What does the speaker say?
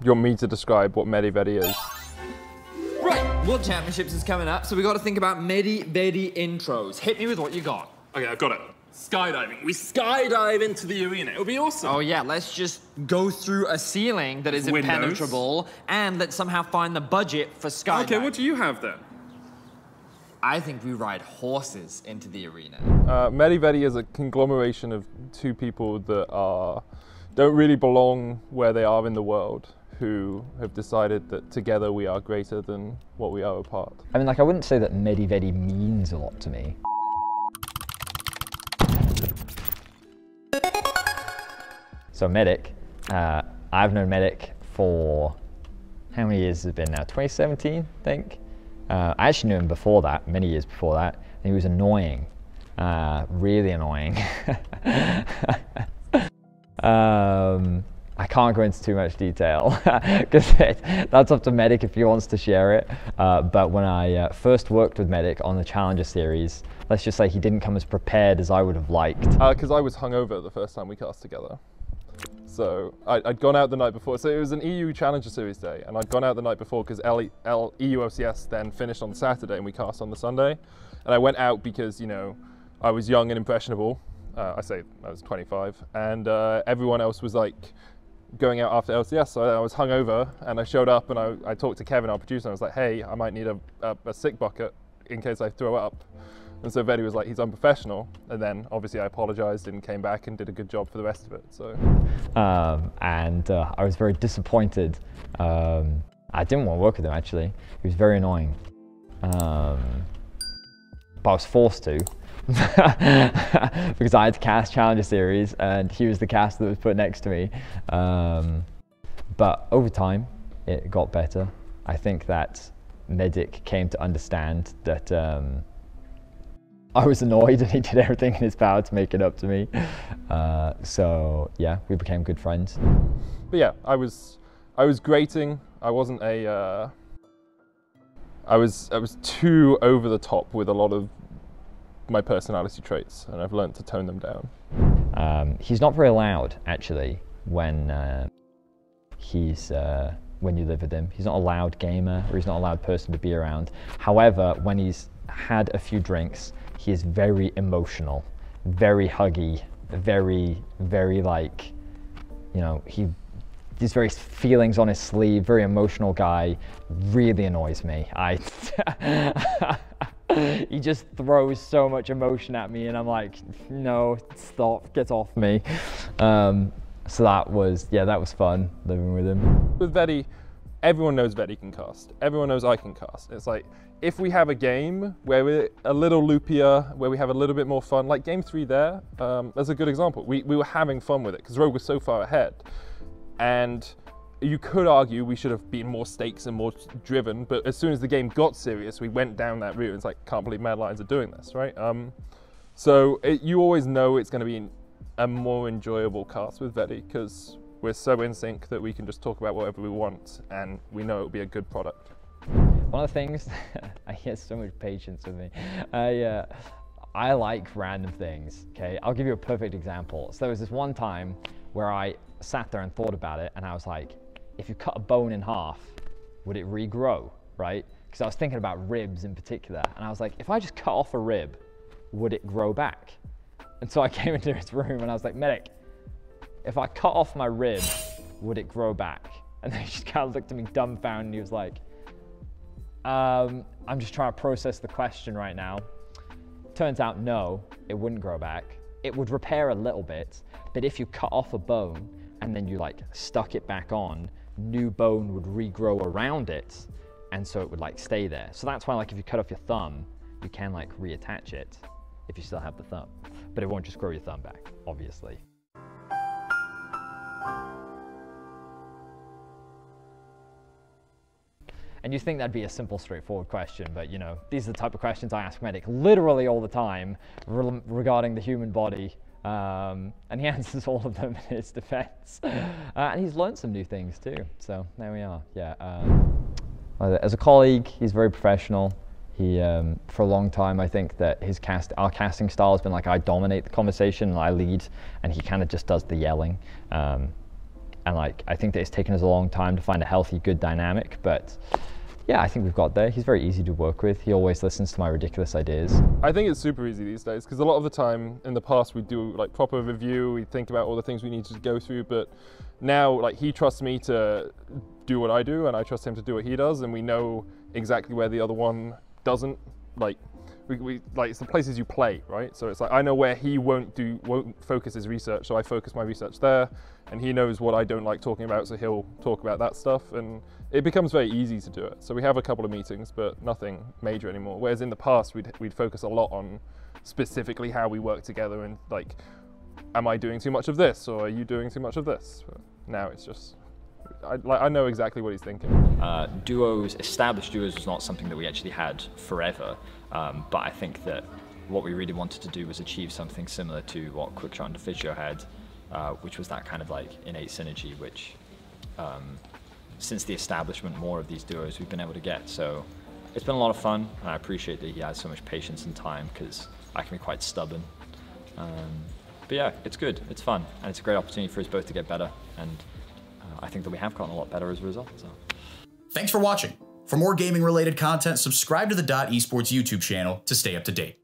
you want me to describe what Medi Vedi is? Right, World Championships is coming up, so we got to think about Medi Vedi intros. Hit me with what you got. Okay, I've got it. Skydiving. We skydive into the arena. It'll be awesome. Oh yeah, let's just go through a ceiling that is impenetrable and let's somehow find the budget for skydiving. Okay, what do you have then? I think we ride horses into the arena. Medi Vedi is a conglomeration of two people that don't really belong where they are in the world, who have decided that together we are greater than what we are apart. I mean, like, I wouldn't say that Medi Vedi means a lot to me. So Medic, I've known Medic for, how many years has it been now? 2017, I think. I actually knew him before that, many years before that, and he was annoying, really annoying. I can't go into too much detail because that's up to Medic if he wants to share it. But when I first worked with Medic on the Challenger series, let's just say he didn't come as prepared as I would have liked. Because I was hungover the first time we cast together. So I'd gone out the night before. So it was an EU Challenger Series day, and I'd gone out the night before because EU OCS then finished on Saturday and we cast on the Sunday. And I went out because, you know, I was young and impressionable. I say I was 25, and everyone else was like going out after LCS. So I was hungover, and I showed up and I talked to Kevin, our producer, and I was like, hey, I might need a sick bucket in case I throw up. And so Vedi was like, he's unprofessional. And then obviously I apologized and came back and did a good job for the rest of it. So. I was very disappointed. I didn't want to work with him actually. He was very annoying. But I was forced to because I had to cast Challenger Series and he was the caster that was put next to me. But over time, it got better. I think that Medic came to understand that I was annoyed and he did everything in his power to make it up to me. So yeah, we became good friends. But yeah, I was grating. I wasn't a, I was too over the top with a lot of my personality traits, and I've learned to tone them down. He's not very loud actually when when you live with him. He's not a loud gamer, or he's not a loud person to be around. However, when he's had a few drinks, he is very emotional, very huggy, very like, you know, these very feelings on his sleeve, very emotional guy, really annoys me. He just throws so much emotion at me and I'm like, no, stop, get off me. So that was fun living with him. With Vedi, everyone knows Vedi can cast. Everyone knows I can cast. It's like, if we have a game where we're a little loopier, where we have a little bit more fun, like game 3 there, that's a good example. We were having fun with it because Rogue was so far ahead. And you could argue we should have been more stakes and more driven, but as soon as the game got serious, we went down that route. It's like, can't believe Mad Lions are doing this, right? So you always know it's going to be a more enjoyable cast with Vedi because we're so in sync that we can just talk about whatever we want and we know it'll be a good product. One of the things, he has so much patience with me. I like random things, okay? I'll give you a perfect example. So there was this one time where I sat there and thought about it and I was like, if you cut a bone in half, would it regrow, right? Because I was thinking about ribs in particular, and I was like, if I just cut off a rib, would it grow back? And so I came into his room and I was like, Medic, if I cut off my rib, would it grow back? And then he just kind of looked at me dumbfounded and he was like, I'm just trying to process the question right now. Turns out, no, it wouldn't grow back. It would repair a little bit, but if you cut off a bone and then you like stuck it back on, new bone would regrow around it, and so it would like stay there. So that's why, like, if you cut off your thumb, you can like reattach it if you still have the thumb, but it won't just grow your thumb back, obviously. And you think that'd be a simple, straightforward question, but you know, these are the type of questions I ask Medic literally all the time regarding the human body, and he answers all of them in his defense. And he's learned some new things too, so there we are. Yeah. As a colleague, he's very professional. He, for a long time, I think that our casting style has been like, I dominate the conversation and I lead, and he kind of just does the yelling. And like, I think that it's taken us a long time to find a healthy, good dynamic, but yeah, I think we've got there. He's very easy to work with. He always listens to my ridiculous ideas. I think it's super easy these days because a lot of the time in the past we do like proper review, we think about all the things we need to go through, but now like he trusts me to do what I do and I trust him to do what he does, and we know exactly where the other one doesn't. Like we like, it's the places you play, right? So it's like I know where he won't focus his research, so I focus my research there, and he knows what I don't like talking about, so he'll talk about that stuff, and it becomes very easy to do it. So we have a couple of meetings, but nothing major anymore. Whereas in the past, we'd focus a lot on specifically how we work together and like, am I doing too much of this, or are you doing too much of this? But now it's just, I know exactly what he's thinking. Established duos was not something that we actually had forever, but I think that what we really wanted to do was achieve something similar to what Quickshot and Physio had, which was that kind of like innate synergy, which since the establishment, more of these duos we've been able to get. So it's been a lot of fun, and I appreciate that he has so much patience and time, because I can be quite stubborn. But yeah, it's good, it's fun, and it's a great opportunity for us both to get better, and I think that we have gotten a lot better as a result. So. Thanks for watching. For more gaming related content, subscribe to the Esports YouTube channel to stay up to date.